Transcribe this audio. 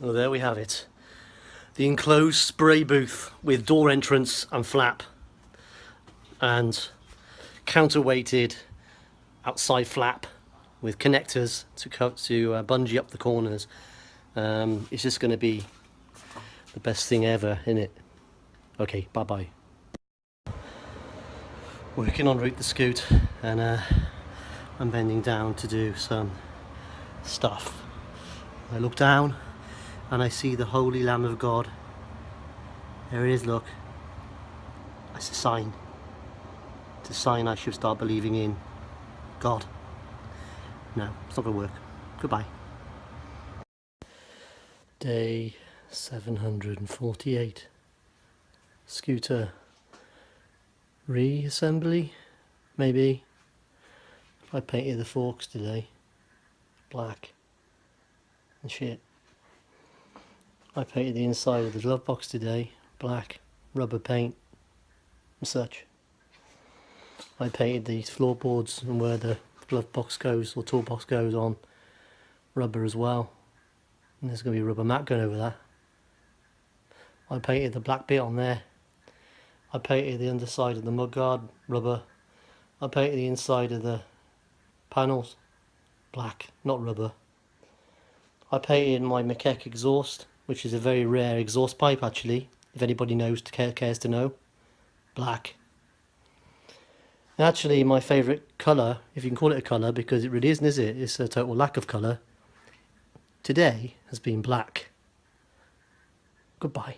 Well, there we have it. The enclosed spray booth with door entrance and flap and counterweighted outside flap with connectors to bungee up the corners. It's just going to be the best thing ever, isn't it? Okay, bye bye. Working on route the scoot, and I'm bending down to do some stuff. I look down and I see the Holy Lamb of God. There it is, look. That's a sign. It's a sign I should start believing in God. No, it's not going to work. Goodbye. Day 748. Scooter reassembly, maybe. I painted the forks today black and shit. I painted the inside of the glove box today black, rubber paint and such. I painted these floorboards and where the glove box goes or toolbox goes on rubber as well, and there's going to be a rubber mat going over that. I painted the black bit on there. I painted the underside of the mudguard rubber. I painted the inside of the panels black, not rubber. I painted my macaque exhaust, which is a very rare exhaust pipe actually, if anybody cares to know, black. And actually my favourite colour, if you can call it a colour, because it really isn't, is it? It's a total lack of colour. Today has been black. Goodbye.